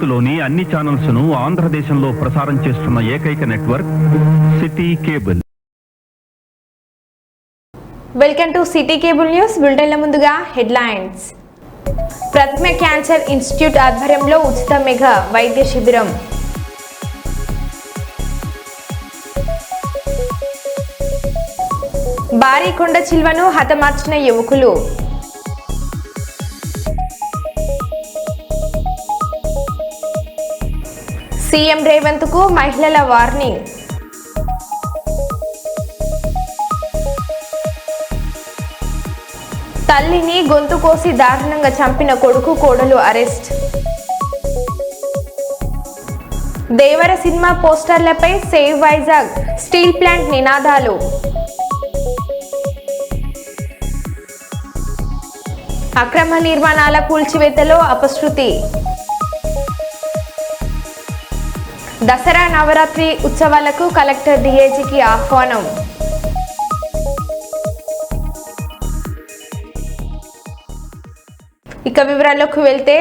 భారత్లోని అన్ని ఛానల్స్ ను ఆంధ్రదేశంలో ప్రసారం చేస్తున్న ఏకైక network city cable. Welcome to city cable news. బులెటిన్ల ముందుగా హెడ్లైన్స్. ప్రతిమ క్యాన్సర్ ఇన్స్టిట్యూట్ ఆధ్వర్యంలో ఉచిత మెగా వైద్య శిబిరం. భారీ కొండ చిల్వను హతమార్చిన యువకులు. సీఎం రేవంత్ కు మహిళల వార్నింగ్. తల్లిని గొంతు కోసి దారుణంగా చంపిన కొడుకు కోడలు అరెస్ట్. దేవర సినిమా పోస్టర్లపై సేవ్ వైజాగ్ స్టీల్ ప్లాంట్ నినాదాలు. అక్రమ నిర్మాణాల కూల్చివేతలో అపశృతి. దసరా నవరాత్రి ఉత్సవాలకు కలెక్టర్ డిఐజీకి ఆహ్వానం. ఇక వివరాల్లోకి వెళ్తే,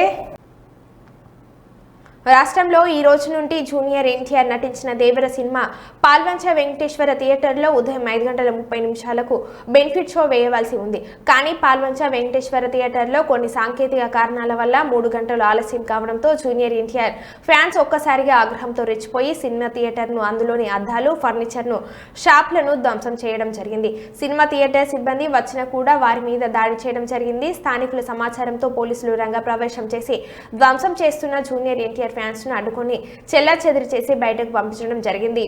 రాష్ట్రంలో ఈ రోజు నుండి జూనియర్ ఎన్టీఆర్ నటించిన దేవర సినిమా పాల్వంచ వెంకటేశ్వర థియేటర్లో ఉదయం 5:30 బెనిఫిట్ షో వేయవలసి ఉంది. కానీ పాల్వంచ వెంకటేశ్వర థియేటర్లో కొన్ని సాంకేతిక కారణాల వల్ల 3 గంటలు ఆలస్యం కావడంతో జూనియర్ ఎన్టీఆర్ ఫ్యాన్స్ ఒక్కసారిగా ఆగ్రహంతో రెచ్చిపోయి సినిమా థియేటర్ను, అందులోని అద్దాలు, ఫర్నిచర్ను, షాప్లను ధ్వంసం చేయడం జరిగింది. సినిమా థియేటర్ సిబ్బంది వచ్చినా కూడా వారి మీద దాడి చేయడం జరిగింది. స్థానికుల సమాచారంతో పోలీసులు రంగప్రవేశం చేసి ధ్వంసం చేస్తున్న జూనియర్ ఎన్టీఆర్ ఫ్యాన్స్ ను అడ్డుకొని చెల్లాచెదురు చేసి బయటకు పంపించడం జరిగింది.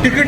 टिकट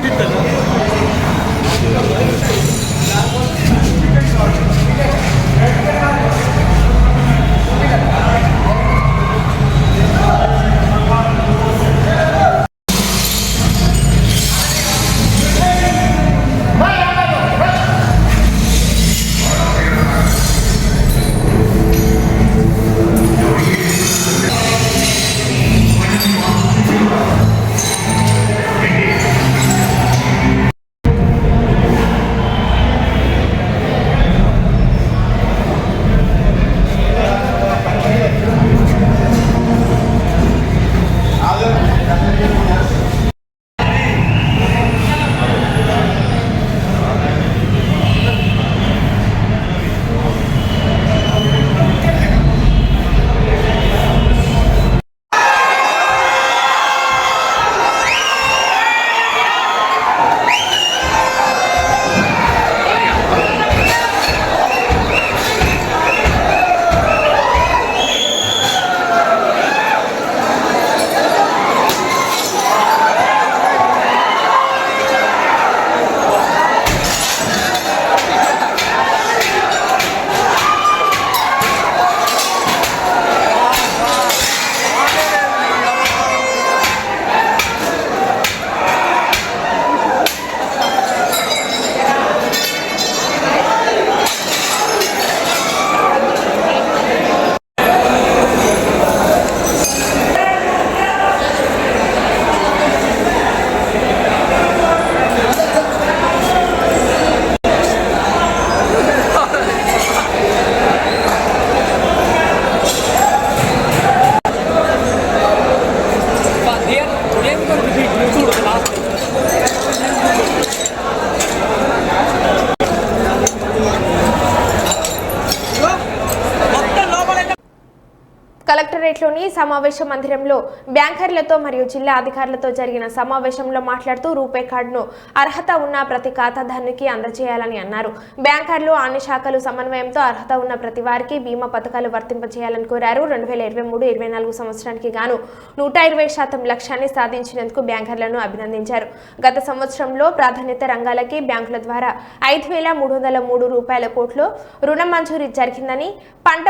కలెక్టరేట్లోని సమావేశ మందిరంలో బ్యాంకర్లతో మరియు జిల్లా అధికారులతో జరిగిన సమావేశంలో మాట్లాడుతూ రూపే కార్డును అర్హత ఉన్న ప్రతి ఖాతాదారునికి అందజేయాలని అన్నారు. బ్యాంకర్లు అన్ని శాఖలు సమన్వయంతో అర్హత ఉన్న ప్రతి వారికి బీమా పథకాలు వర్తింపజేయాలని కోరారు. 2023-24 సంవత్సరానికి గాను 120% లక్ష్యాన్ని సాధించినందుకు బ్యాంకర్లను అభినందించారు. గత సంవత్సరంలో ప్రాధాన్యత రంగాలకి బ్యాంకుల ద్వారా 5,303 రూపాయల కోట్లు రుణ మంజూరీ జరిగిందని పంట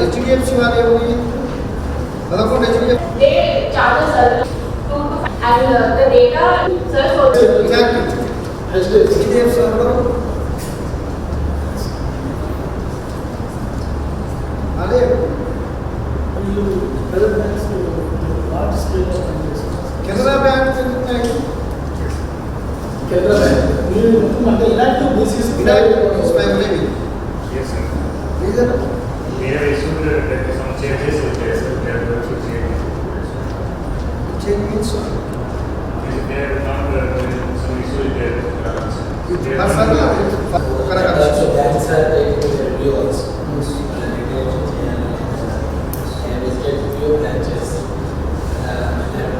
HDFC वाले होंगे मतलब HDFC they charge us and the data sir so exactly HDFC अरे केनरा बैंक केनरा बैंक मतलब इलाज this is family yes sir reason we have issued some changes with this they are going to change means they are not some issue with their correct So banks are taking the review also. And visited few branches and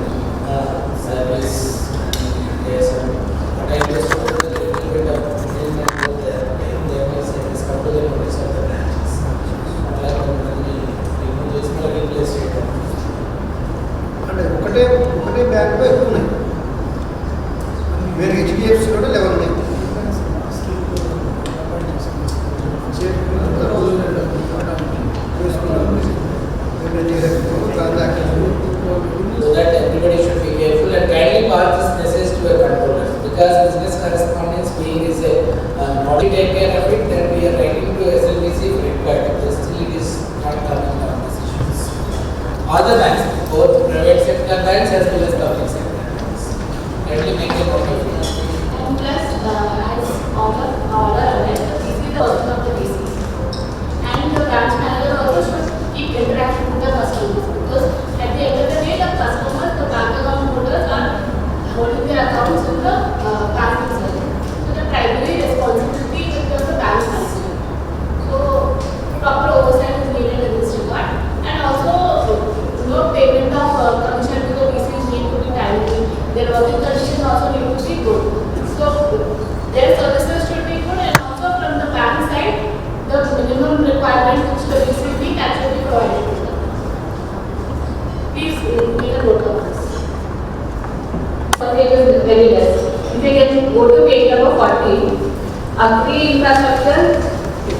service. Yes, but I just want a little bit of improvement with the service come to the notice of the branches. Like when we remove this for replace it. అంటే ఒకటే bank లో ఎక్కువ ఉన్నాయి వేరే HDFC లో 11 ఉన్నాయి So that everybody should be careful and kindly pass this message to a controller because business correspondence being is a not to take care of it, then we are writing to SLBC if required. But still it is not coming down decisions. Other banks, both private sector banks as well as public sector. very less. If you can go to page number 40, agri infrastructure,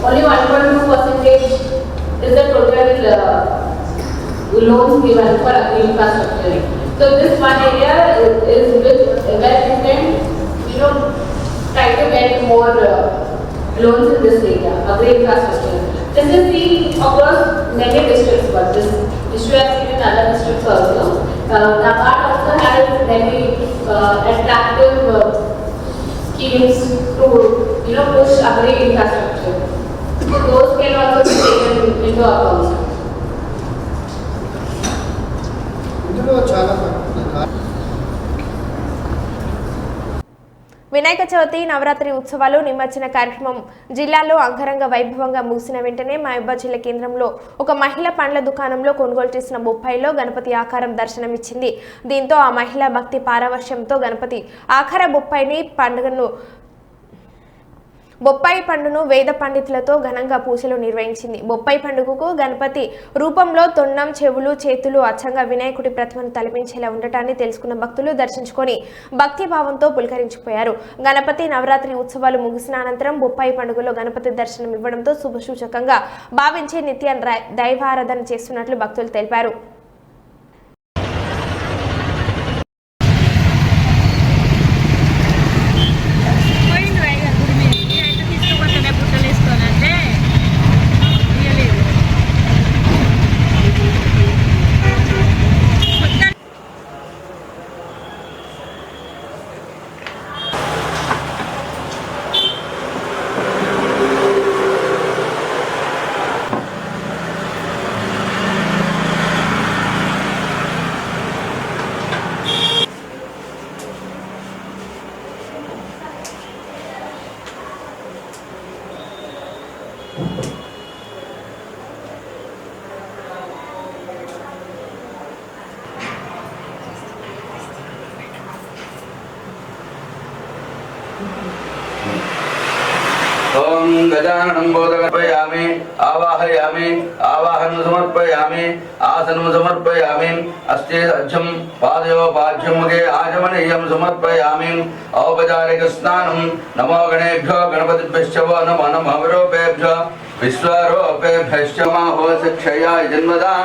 only 1.2% is the total loans given for agri infrastructure. So this one area is where we can, try to get more loans in this area, agri infrastructure. This is seen across many districts, but this issue has seen in other districts also. NABARD also has many attractive schemes to push agri infrastructure. So those can also be taken into account. ఇందులో చాలా వినాయక చవితి నవరాత్రి ఉత్సవాలు నిమజ్జన కార్యక్రమం జిల్లాలో అంగరంగ వైభవంగా ముగిసిన వెంటనే మహబూబాబాద్ జిల్లా కేంద్రంలో ఒక మహిళ పండ్ల దుకాణంలో కొనుగోలు చేసిన బొప్పాయిలో గణపతి ఆకారం దర్శనమిచ్చింది. దీంతో ఆ మహిళ భక్తి పారవశ్యంతో గణపతి ఆకార బొప్పాయి పండును వేద పండితులతో ఘనంగా పూజలు నిర్వహించింది. బొప్పాయి పండుగకు గణపతి రూపంలో తొండం, చెవులు, చేతులు అచ్చంగా వినాయకుడి ప్రతిమను తలపించేలా ఉండటాన్ని తెలుసుకున్న భక్తులు దర్శించుకొని భక్తి భావంతో పులకరించిపోయారు. గణపతి నవరాత్రి ఉత్సవాలు ముగిసిన అనంతరం బొప్పాయి పండుగలో గణపతి దర్శనం ఇవ్వడంతో శుభసూచకంగా భావించి నిత్య దైవారాధన చేస్తున్నట్లు భక్తులు తెలిపారు. ओम गजाननं बोधकर्पयामि आवाहयामि आवाहनं समर्पयामि आसनं समर्पयामि अस्तेदर्घ्यं पादयोपाघ्यं मुखे आचमनीयं समर्पयामि औपचारिकस्नानं नमो गणेभ्यो गणपतिभ्यश्च वो नमो नमः विरूपेभ्यो विश्वरूपेभ्यश्च माहो शिक्षया जन्मदा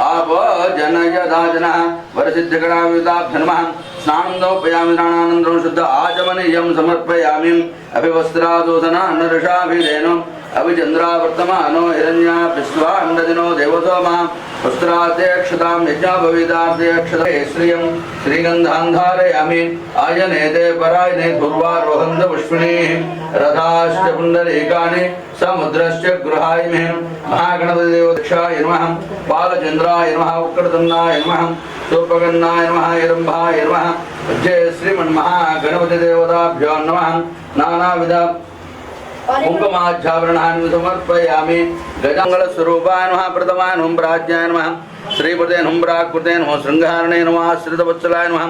आपो जनयदाजनः वरसिद्धगणायुताभ्यो नमः स्नानोपयामि स्नानानन्तरं शुद्ध आचमनीयं समर्पयामि अभिवस्त्रादोषणा नरषाभिधेनो अभिचन्द्रावर्तमानो हिरण्या विश्वाण्डदिनो देवसोमा वस्त्राध्यक्षतां यज्ञाभविताध्यक्षते श्रियं श्रीगन्धान् धारयामि आयनेते परायणे पूर्वारोहन्त पुष्पिणीः रथाश्च पुण्डरीकानि समुद्रश्च गृहायिमे महागणपतिदेवदक्षाय नमः बालचन्द्राय नमः उक्कडदन्नाय नमः सूर्पकन्नाय नमः हिरम्भाय नमः जय श्रीमन्महागणपतिदेवताभ्यो नमः नानाविध कुङ्कुमाच्छाभरणानि समर्पयामि गजाङ्गलस्वरूपाय नमः प्रथमाय नमः प्राज्ञाय नमः श्रीपते नमः प्राकृते नमः शृङ्गारणे नमः आश्रितवत्सलाय नमः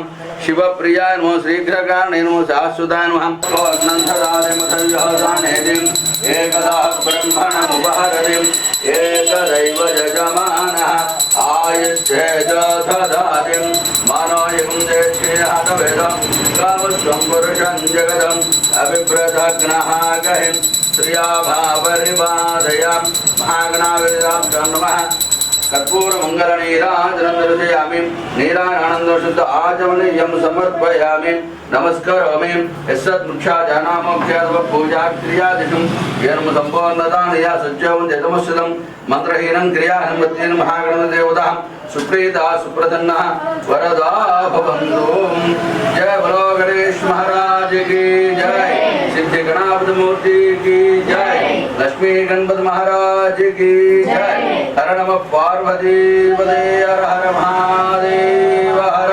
शिवप्रियाय नमः श्रीघ्रकारणे नमः शाश्वताय नमः स्वर्णन्धरादिमथव्यहसानेतिम् एकदा ब्रह्मणमुपहरतिम् एकदैव यजमानः आयुष्येदधातिम् मानोयं देक्षिणहतवेदं कामस्वं पुरुषं जगदम् अभिप्रदग्नः गहिं श्रियाभापरिबाधयां महागणावेदाभ्यो नमः कर्पूरमङ्गलनीराजनं दर्शयामि नीरानन्दशुद्ध आचमनीयं समर्पयामि नमस्करोमि यस्सत्मुख्याजानामोख्यात्पूजाक्रियादिषं येन सम्पूर्णदानया सज्जवन्त्यतमस्थितं मन्त्रहीनं क्रियाहं मध्येन महागणदेवता सुप्रीता सुप्रसन्नः वरदा भवन्तु। जय बोलो गणेश महाराज की जय, सिद्धि गणापति मूर्ति की जय, लक्ष्मी गणपति महाराज की जय। हर नमः पार्वती पदे हर हर महादेव हर।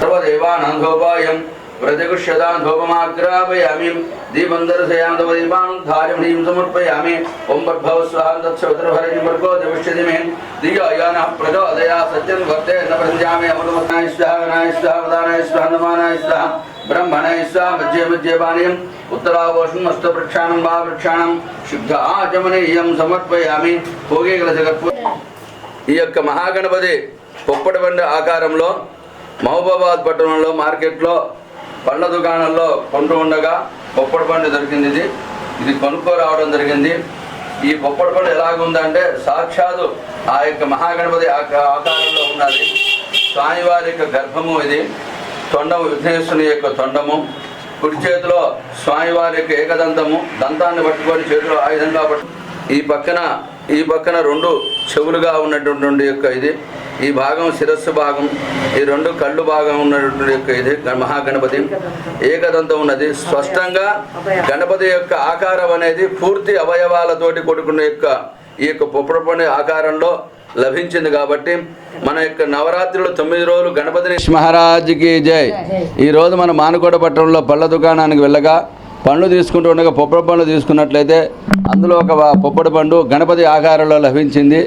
सर्वदेवानां गोपायं प्रतिगुष्यतां धूपमाग्रापयामि दीपं दर्शयामि तव दीपानुद्धारमणीं समर्पयामि ॐ भर्भव स्वाहा तत्सवितुर्भरेणि भर्गो देवस्य धीमहि धियो यो नः प्रचोदयात् सत्यं वर्ते न प्रजामि अमृतमस्नाय स्वाहा विनाय स्वाहा वदानाय स्वाहा नमानाय स्वाहा ब्रह्मणाय स्वाहा मज्जे मज्जे पानीयम् उत्तरावोष्णमस्तवृक्षाणं वा वृक्षाणं शुद्ध आचमनीयं समर्पयामि भोगे कलशकर्पूर ఈ యొక్క మహాగణపతి పొప్పటి బండి ఆకారంలో మహబూబాబాద్ పట్టణంలో మార్కెట్లో పండ్ల దుకాణంలో కొంటూ ఉండగా పొప్పటి బండి దొరికింది. ఇది కొనుక్కో రావడం జరిగింది. ఈ పొప్పటి బండి ఎలాగుందంటే సాక్షాత్తు ఆ యొక్క మహాగణపతి ఆకారంలో ఉన్నది. స్వామివారి యొక్క గర్భము ఇది. తొండము విఘ్నేశ్వరుని యొక్క తొండము. కుడి చేతిలో స్వామివారి యొక్క ఏకదంతము, దంతాన్ని పట్టుకొని చేతిలో ఆయుధంగా ఈ పక్కన రెండు చెవులుగా ఉన్నటువంటి యొక్క ఇది, ఈ భాగం శిరస్సు భాగం, ఈ రెండు కళ్ళు భాగం ఉన్నటువంటి యొక్క ఇది మహాగణపతి ఏకదంతం ఉన్నది. స్పష్టంగా గణపతి యొక్క ఆకారం అనేది పూర్తి అవయవాలతోటి కూడుకున్న ఈ యొక్క పొప్పటి బండి ఆకారంలో లభించింది. కాబట్టి మన యొక్క నవరాత్రులు 9 రోజులు గణపతి మహారాజుకి జై. ఈరోజు మన మానుకోట పట్టణంలో పళ్ళ దుకాణానికి వెళ్ళగా పండ్లు తీసుకుంటూ ఉండగా పొప్పటి పండ్లు తీసుకున్నట్లయితే అందులో ఒక పొప్పటి పండు గణపతి ఆకారంలో లభించింది.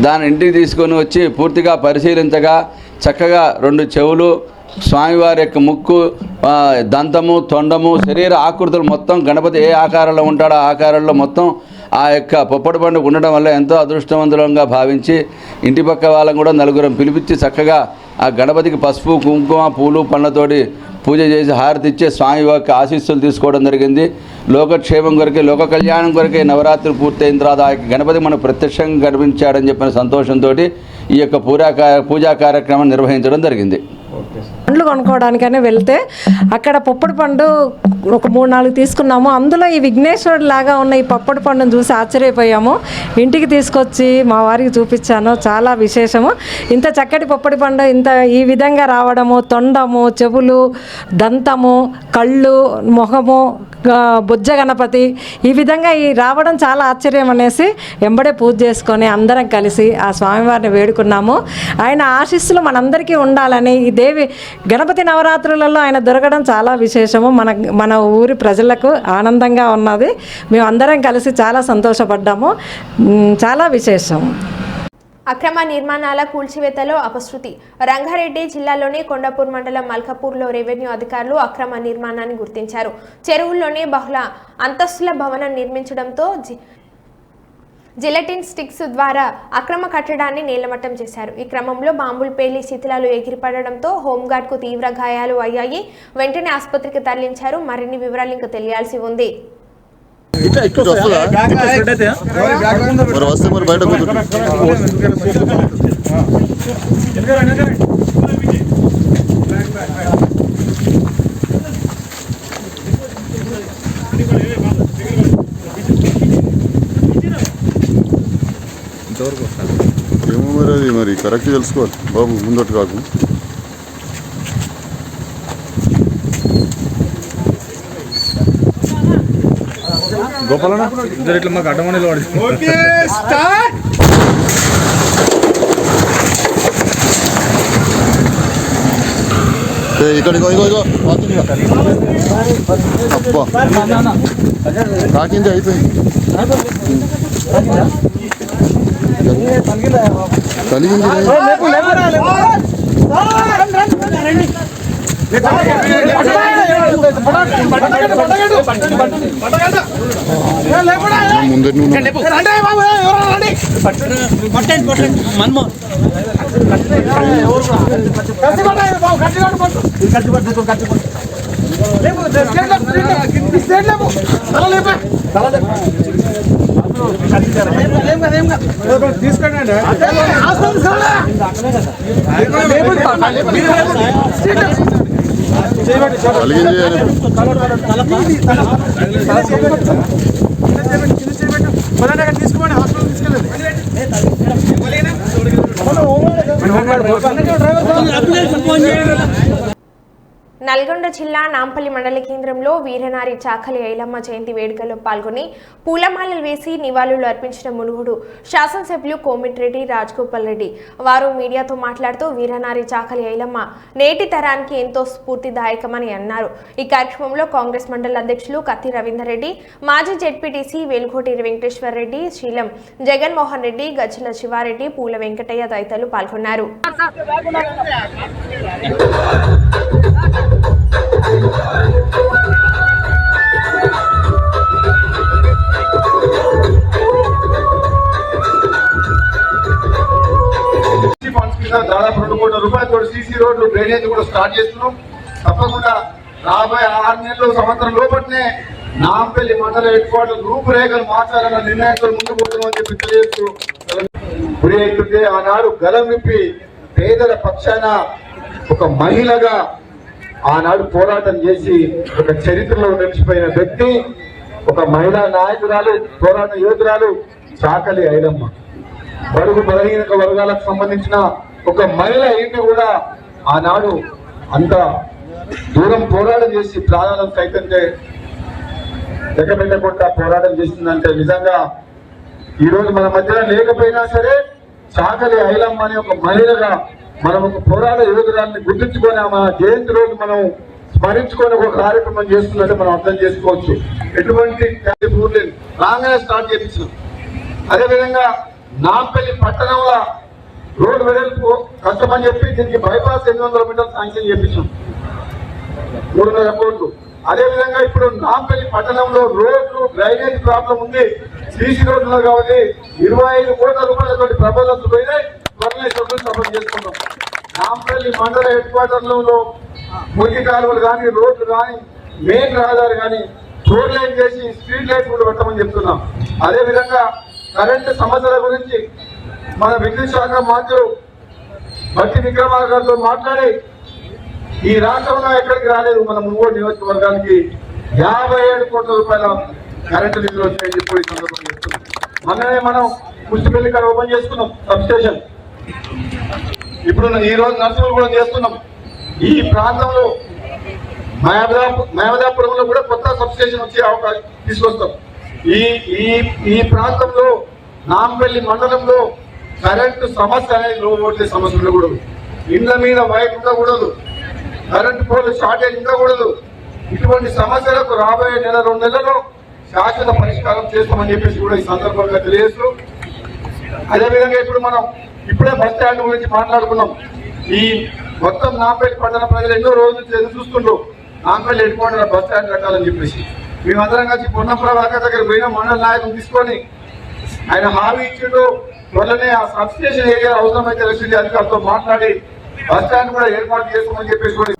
దాని ఇంటికి తీసుకొని వచ్చి పూర్తిగా పరిశీలించగా చక్కగా 2 చెవులు, స్వామివారి యొక్క ముక్కు, దంతము, తొండము, శరీర ఆకృతులు మొత్తం గణపతి ఏ ఆకారంలో ఉంటాడో ఆ ఆకారంలో మొత్తం ఆ యొక్క పొప్పటి పండు ఉండడం వల్ల ఎంతో అదృష్టవంతులంగా భావించి ఇంటి పక్క వాళ్ళని కూడా నలుగురం పిలిపించి చక్కగా ఆ గణపతికి పసుపు, కుంకుమ, పూలు, పండ్లతోటి పూజ చేసి హారతి ఇచ్చే స్వామి యొక్క ఆశీస్సులు తీసుకోవడం జరిగింది. లోకక్షేమం కొరకే, లోక కళ్యాణం కొరకే నవరాత్రులు పూర్తయిన తర్వాత ఆ గణపతి మనం ప్రత్యక్షంగా కనిపించాడని చెప్పిన సంతోషంతో ఈ యొక్క పూజా కార్యక్రమం నిర్వహించడం జరిగింది. పండ్లు కొనుక్కోవడానికనే వెళ్తే అక్కడ పొప్పటి పండు ఒక 3-4 తీసుకున్నాము. అందులో ఈ విఘ్నేశ్వరుడు లాగా ఉన్న ఈ పొప్పటి పండును చూసి ఆశ్చర్యపోయాము. ఇంటికి తీసుకొచ్చి మా వారికి చూపించాను. చాలా విశేషము. ఇంత చక్కటి పొప్పటి పండు ఈ విధంగా రావడము, తొండము, చెవులు, దంతము, కళ్ళు, మొహము, బొజ్జ గణపతి ఈ విధంగా రావడం చాలా ఆశ్చర్యం అనేసి వెంబడే పూజ చేసుకొని అందరం కలిసి ఆ స్వామివారిని వేడుకున్నాము. ఆయన ఆశీస్సులు మనందరికీ ఉండాలని ఈ దేవి గణపతి నవరాత్రులలో ఆయన దొరకడం చాలా విశేషము. మన ఊరి ప్రజలకు ఆనందంగా ఉన్నది. మేము అందరం కలిసి చాలా సంతోషపడ్డాము. చాలా విశేషం. అక్రమ నిర్మాణాల కూల్చివేతలో అపశృతి. రంగారెడ్డి జిల్లాలోని కొండాపూర్ మండలం మల్కాపూర్లో రెవెన్యూ అధికారులు అక్రమ నిర్మాణాన్ని గుర్తించారు. చెరువుల్లోనే బహుళ అంతస్తుల భవనం నిర్మించడంతో జిలెటిన్ స్టిక్స్ ద్వారా అక్రమ కట్టడాన్ని నేలమట్టం చేశారు. ఈ క్రమంలో బాంబులు పేలి శిథిలాలు ఎగిరిపడడంతో హోంగార్డ్కు తీవ్ర గాయాలు అయ్యాయి. వెంటనే ఆసుపత్రికి తరలించారు. మరిన్ని వివరాలు ఇంకా తెలియాల్సి ఉంది. ఏమో మరి అది మరి కరెక్ట్ తెలుసుకోవాలి బాబు, ముందట్టు కాకు. గోపాలన్న ఇద్దరు ఇట్లా మాకు అడ్డమని వాడి ఇక్కడ ఇగో అబ్బా కాకింది అయిపోయింది. కలిగింది ముందరి తీసుకోండి, హాస్పిటల్ తీసుకెళ్ళండి. నల్గొండ జిల్లా నాంపల్లి మండల కేంద్రంలో వీరనారి చాకలి ఐలమ్మ జయంతి వేడుకల్లో పాల్గొని పూలమాలలు వేసి నివాళులు అర్పించిన మునుగోడు శాసనసభ్యులు కోమిటిరెడ్డి రాజగోపాల్ రెడ్డి. వారు మీడియాతో మాట్లాడుతూ వీరనారి చాకలి ఐలమ్మ నేటి తరానికి ఎంతో స్ఫూర్తిదాయకమని అన్నారు. ఈ కార్యక్రమంలో కాంగ్రెస్ మండల అధ్యక్షులు కత్తి రవీందర్ రెడ్డి, మాజీ జెడ్పీటీసీ వెలుగోటి వెంకటేశ్వర రెడ్డి, శీలం జగన్మోహన్ రెడ్డి, గజ్జల శివారెడ్డి, పూల వెంకటయ్య తదితరులు పాల్గొన్నారు. దాదాపు 2 కోట్ల రూపాయలతో సీసీ రోడ్లు, డ్రైనేజ్ కూడా స్టార్ట్ చేస్తున్నాం. తప్పకుండా రాబోయే 6 నెలలు, సంవత్సరం లోపలనే నాంపల్లి మండల హెడ్ క్వార్టర్ రూపురేఖలు మార్చాలన్న నిర్ణయంతో ముందుకు పోతున్నామని చెప్పి తెలియజేస్తూ, గురి అవుతుంటే ఆనాడు గలం విప్పి పేదల పక్షాన ఒక మహిళగా ఆనాడు పోరాటం చేసి ఒక చరిత్రలో నిలిచిపోయిన వ్యక్తి, ఒక మహిళా నాయకురాలు, పోరాట యోధురాలు చాకలి ఐలమ్మ. బడుగు బలహీన వర్గాలకు సంబంధించిన ఒక మహిళ ఏంటి కూడా ఆనాడు అంత దూరం పోరాటం చేసి ప్రాణాలను సైతం లెక్కపెట్టకుండా పోరాటం చేసిందంటే నిజంగా ఈ రోజు మన మధ్యన లేకపోయినా సరే చాకలి ఐలమ్మ అనే ఒక మహిళగా మనం ఒక పోరాట యోధురాన్ని గుర్తించుకొని మన జయంతి రోజు మనం స్మరించుకొని ఒక కార్యక్రమం చేస్తున్నట్టు మనం అర్థం చేసుకోవచ్చు. ఎటువంటి రాగానే స్టార్ట్ చేయించాం. అదేవిధంగా నాంపల్లి పట్టణంలో రోడ్డు వెడల్పు కష్టమని చెప్పి దీనికి బైపాస్ 800 మీటర్లు శాంక్షన్ చేయించాం, 3.5 కోట్లు. అదేవిధంగా ఇప్పుడు నాంపల్లి పట్టణంలో రోడ్లు, డ్రైనేజ్ ప్రాబ్లం ఉంది, సీసీ రోడ్లు కాబట్టి 25 కోట్ల రూపాయలతో ప్రపోజల్స్ పోయినాయి. త్వరలో సపోర్ట్ చేసుకుంటాం. నాంపల్లి మండల హెడ్ క్వార్టర్లలో మురికి కాలువలు కానీ, రోడ్లు కానీ, మెయిన్ రహదారి కానీ రోడ్ లైన్ చేసి స్ట్రీట్ లైట్ కూడా పెట్టమని చెప్తున్నాం. అదేవిధంగా కరెంటు సమస్యల గురించి మన విద్యుత్ శాఖ మంత్రులు బట్టి విక్రమార్క గారితో మాట్లాడి ఈ రాష్ట్రంలో ఎక్కడికి రాలేదు మన మునుగోడు నియోజకవర్గానికి 57 కోట్ల రూపాయల కరెంటు నిధులు వచ్చాయని చెప్పి ఈ సందర్భంగా చెప్తున్నాం. మొన్ననే మనం పుష్టిపల్లి కాడ ఓపెన్ చేసుకున్నాం సబ్ స్టేషన్. ఇప్పుడు ఈ రోజు నర్సింగ్ కూడా చేస్తున్నాం. ఈ ప్రాంతంలో మహబూబాపురంలో కూడా కొత్త సబ్ స్టేషన్ వచ్చే అవకాశం తీసుకొస్తాం. ఈ ప్రాంతంలో నాంపల్లి మండలంలో కరెంటు సమస్య అనేది లో ఓట్లే సమస్య ఉండకూడదు, ఇండ్ల మీద వైర్ ఉండకూడదు, కరెంటు పోల్ షార్టేజ్ ఉండకూడదు. ఇటువంటి సమస్యలకు రాబోయే 1-2 నెలల్లో శాశ్వత పరిష్కారం చేస్తామని చెప్పేసి కూడా ఈ సందర్భంగా తెలియజేస్తూ, అదేవిధంగా ఇప్పుడు మనం ఇప్పుడే బస్ స్టాండ్ గురించి మాట్లాడుకున్నాం. ఈ మొత్తం నాంపల్లి పట్టణ ప్రజలు ఎన్నో రోజులు ఎదురు చూస్తుండ్రు Nampally head quarter bus stand కట్టాలని చెప్పేసి. మేమందరం కలిసి పొన్నం ప్రభాకర్ దగ్గర పోయిన మండల నాయకులు తీసుకొని ఆయన హామీ ఇచ్చిండు. త్వరలోనే ఆ సబ్ స్టేషన్ ఏరియా అవసరమైతే రెసిడెంట్ అధికారులతో మాట్లాడి బస్ స్టాండ్ కూడా ఏర్పాటు చేసుకోమని చెప్పేసి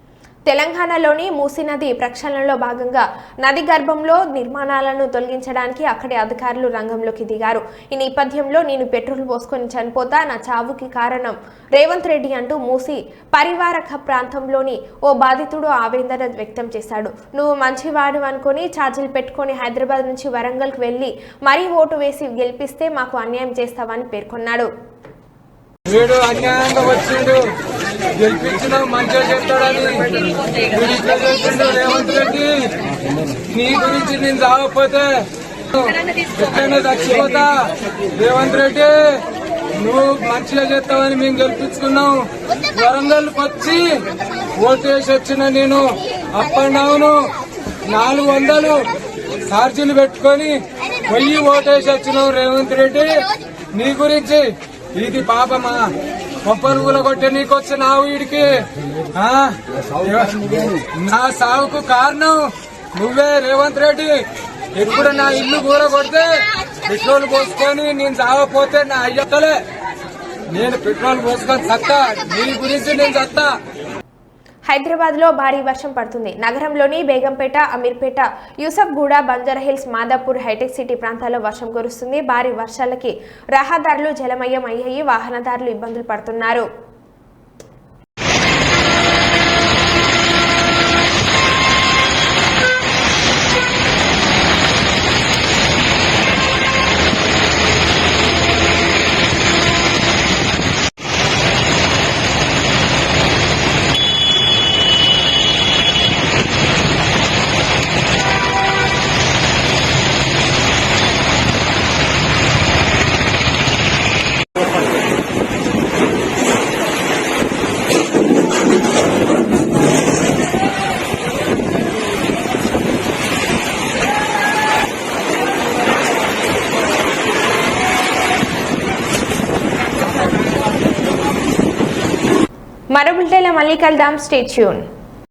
తెలంగాణలోని మూసీ నది ప్రక్షాళనలో భాగంగా నది గర్భంలో నిర్మాణాలను తొలగించడానికి అక్కడి అధికారులు రంగంలోకి దిగారు. ఈ నేపథ్యంలో నేను పెట్రోల్ పోసుకొని చనిపోతా, నా చావుకి కారణం రేవంత్ రెడ్డి అంటూ మూసీ పరివారక ప్రాంతంలోని ఓ బాధితుడు ఆవేదన వ్యక్తం చేశాడు. నువ్వు మంచివాడు అనుకుని ఛార్జీలు పెట్టుకొని హైదరాబాద్ నుంచి వరంగల్కి వెళ్ళి మరీ ఓటు వేసి గెలిపిస్తే మాకు అన్యాయం చేస్తావని పేర్కొన్నాడు. వీడు అన్యాయంగా వచ్చిండు, గెలిపించిన మంచిగా చెప్తాడని వీడు ఇట్లా చేసిండు. రేవంత్ రెడ్డి, నీ గురించి నేను చావకపోతే ఎట్లయినా చచ్చిపోతా. రేవంత్ రెడ్డి, నువ్వు మంచిగా చేస్తావని మేము గెలిపించుకున్నాం. వరంగల్కి వచ్చి ఓటేసి వచ్చిన నేను అప్ అండ్ డౌన్ 400 ఛార్జీలు పెట్టుకొని పోయి ఓటేసి వచ్చినావు. రేవంత్ రెడ్డి, నీ గురించి ఇది పాపమా? కొబ్బరి కొట్టే నీకు వచ్చినావు వీడికి. నా సావుకు కారణం నువ్వే రేవంత్ రెడ్డి. ఎప్పుడు నా ఇల్లు కూర కొడితే పెట్రోల్ పోసుకొని నేను చావపోతే నా అయ్యతలే, నేను పెట్రోల్ పోసుకొని చత్తా. నీ గురించి నేను చత్తా. హైదరాబాద్లో భారీ వర్షం పడుతుంది. నగరంలోని బేగంపేట, అమీర్పేట, యూసఫ్గూడ, బంజారాహిల్స్, మాదాపూర్, హైటెక్ సిటీ ప్రాంతాల్లో వర్షం కురుస్తుంది. భారీ వర్షాలకి రహదారులు జలమయం అయ్యాయి. వాహనదారులు ఇబ్బందులు పడుతున్నారు. మరో బులెటిన్లో మళ్ళీ కలుద్దాం. Stay tune.